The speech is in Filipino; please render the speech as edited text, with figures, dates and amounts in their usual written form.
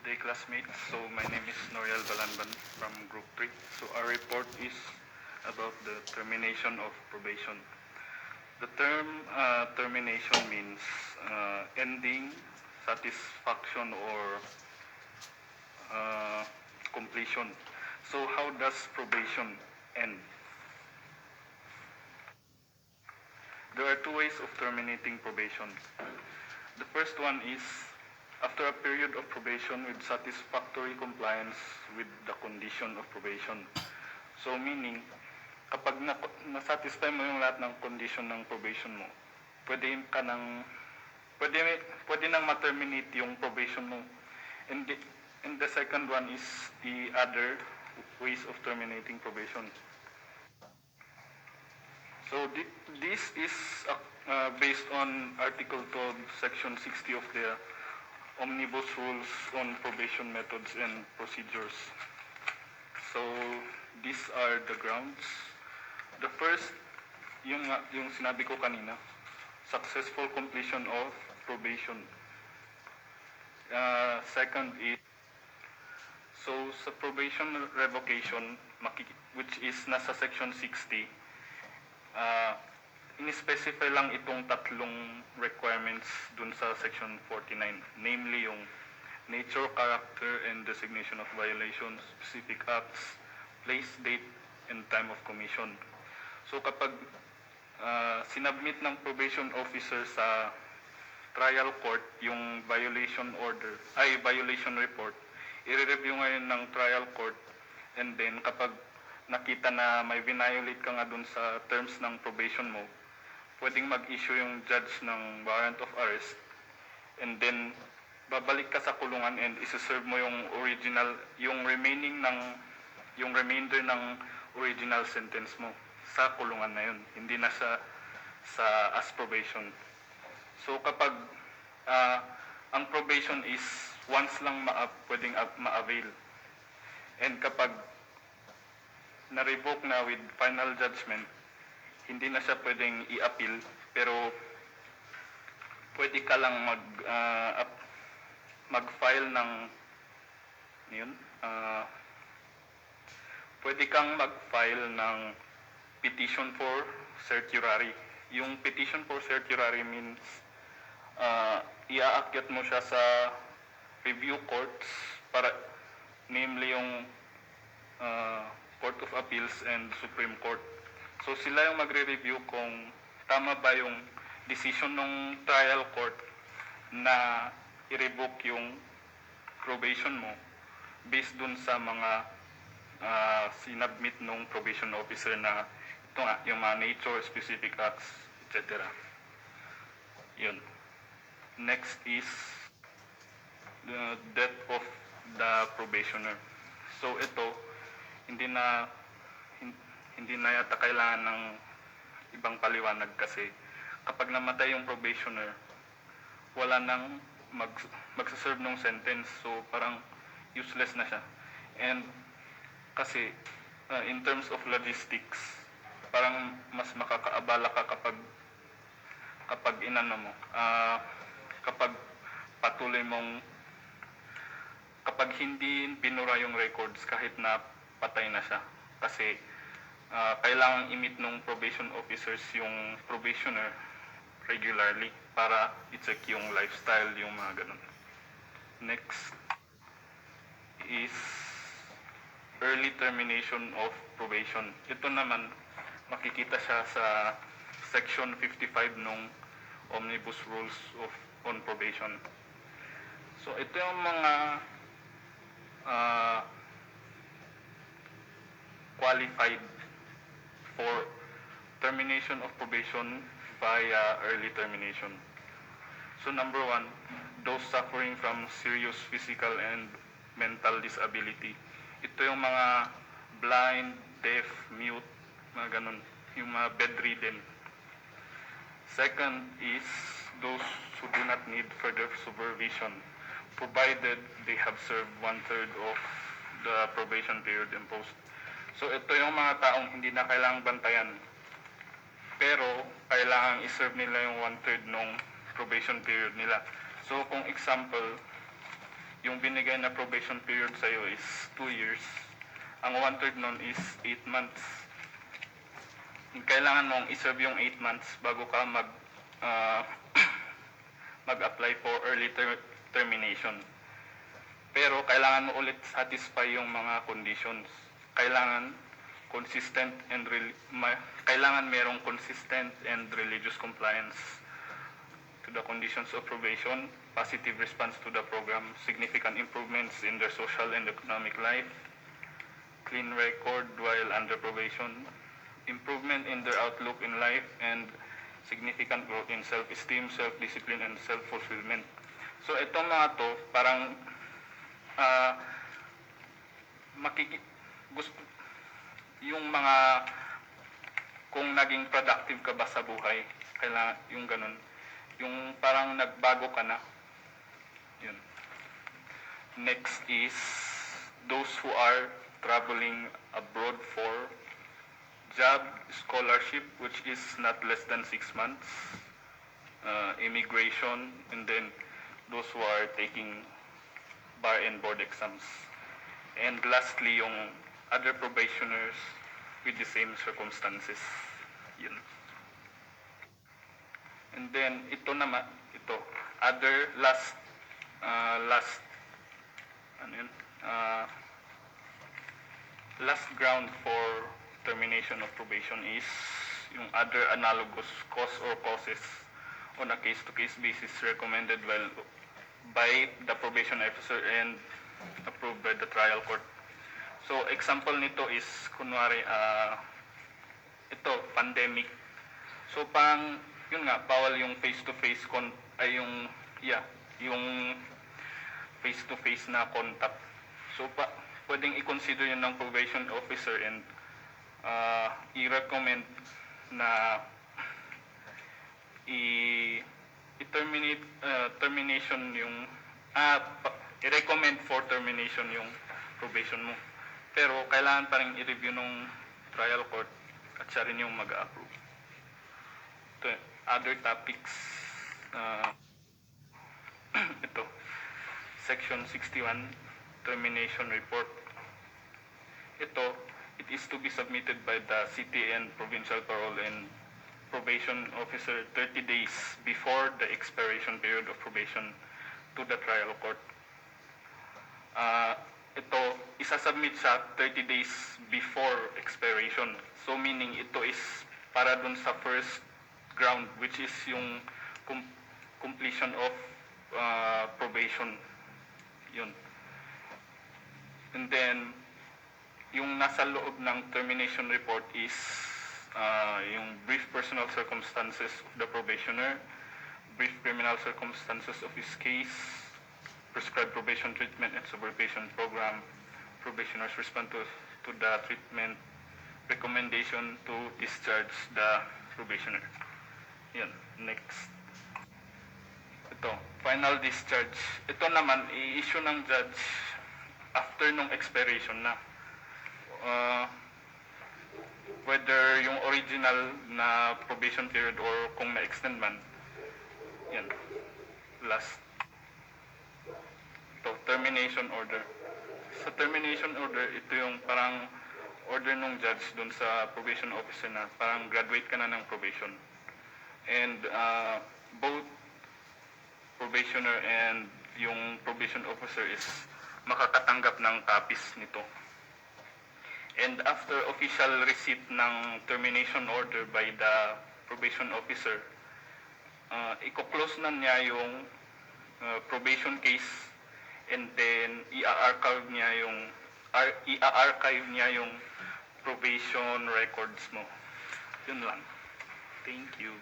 Good day, classmates. So my name is Noriel Balanban from Group 3. So our report is about the termination of probation. The term termination means ending, satisfaction, or uh, completion. So how does probation end? There are two ways of terminating probation. The first one is after a period of probation with satisfactory compliance with the condition of probation. So meaning, kapag na-satisfy mo yung lahat ng condition ng probation mo, pwede ka nang pwede, pwede nang ma-terminate yung probation mo. And the second one is the other ways of terminating probation. So this is based on Article 12, Section 60 of the Omnibus Rules on Probation Methods and Procedures. So these are the grounds. The first, yung sinabi ko kanina, successful completion of probation. Second is, so sa probation revocation, which is nasa Section 60, in-specify lang itong tatlong requirements dun sa Section 49, namely yung nature, character, and designation of violations, specific acts, place, date, and time of commission. So kapag sinubmit ng probation officer sa trial court yung violation report, i-review ngayon ng trial court, and then kapag nakita na may violate ka nga dun sa terms ng probation mo, pwedeng mag-issue yung judge ng warrant of arrest, and then babalik ka sa kulungan and isa-serve mo yung remainder ng original sentence mo sa kulungan na yun, hindi na sa as probation. So kapag ang probation is once lang pwedeng ma-avail, and kapag na-revoke na with final judgment, hindi na siya pwedeng i-appeal, pero pwede ka lang mag-file ng yun, pwede kang mag-file ng petition for certiorari. Yung petition for certiorari means iaakyat mo siya sa review courts, para namely yung Court of Appeals and Supreme Court. So sila yung magre-review kung tama ba yung decision ng trial court na i-revoke yung probation mo based dun sa mga sinubmit ng probation officer na ito nga, yung mga nature, specific acts, etc. Yun. Next is the death of the probationer. So ito, hindi na yata kailangan ng ibang paliwanag, kasi kapag namatay yung probationer, wala nang magsaserve ng sentence, so parang useless na siya. And kasi in terms of logistics, parang mas makakaabala ka kapag inano mo, kapag patuloy mong kapag hindi binura yung records kahit na patay na siya, kasi kailangan i-meet ng probation officers yung probationer regularly para i-check yung lifestyle, yung mga ganun. Next is early termination of probation. Ito naman, makikita siya sa Section 55 ng Omnibus Rules on Probation. So ito yung mga qualified for termination of probation via early termination. So number 1, those suffering from serious physical and mental disability. Ito yung mga blind, deaf, mute, mga ganun, yung mga bedridden. Second is those who do not need further supervision, provided they have served 1/3 of the probation period imposed. So ito yung mga taong hindi na kailangang bantayan, pero kailangang i-serve nila yung 1/3 ng probation period nila. So kung example, yung binigay na probation period sa'yo is 2 years. Ang 1/3 nun is 8 months. Kailangan mong iserve yung 8 months bago ka ah, mag-apply for early termination. Pero kailangan mo ulit satisfy yung mga conditions. Kailangan kailangan merong consistent and religious compliance to the conditions of probation, positive response to the program, significant improvements in their social and economic life, clean record while under probation, improvement in their outlook in life, and significant growth in self-esteem, self-discipline, and self-fulfillment. So itong mga to, parang gusto yung mga kung naging productive ka ba sa buhay, kailangan yung ganun, yung parang nagbago ka na. Yun. Next is those who are traveling abroad for job, scholarship, which is not less than 6 months, immigration, and then those who are taking bar and board exams. And lastly, yung other probationers with the same circumstances. Yun. And then, other last ground for termination of probation is yung other analogous cause or causes on a case-to-case basis recommended by the probation officer and approved by the trial court. So, example nito is, kunwari, pandemic. So, yun nga, bawal yung face-to-face yung face-to-face na contact. So, pwedeng i-consider yun ng probation officer and i-recommend na i-recommend for termination yung probation mo. Pero kailangan pa rin i-review ng trial court at siya rin yung mag-approve. Other topics, Section 61, Termination Report. It is to be submitted by the city and provincial parole and probation officer 30 days before the expiration period of probation to the trial court. Isasubmit sa 30 days before expiration. So meaning ito is para dun sa first ground, which is yung completion of probation. Yun. And then, yung nasa loob ng termination report is yung brief personal circumstances of the probationer, brief criminal circumstances of his case, prescribed probation treatment and supervision program, probationer's response to the treatment, recommendation to discharge the probationer. Yan, next. Final discharge. Ito naman, i-issue ng judge after nung expiration na. Whether yung original na probation period or kung na-extend man. Yan. Last. Termination order. Sa termination order, ito yung parang order nung judge dun sa probation officer na parang graduate ka na ng probation. And both probationer and yung probation officer is makakatanggap ng copies nito. And after official receipt ng termination order by the probation officer, i-close na niya yung probation case and then i-archive niya yung probation records mo. Yun lang. Thank you.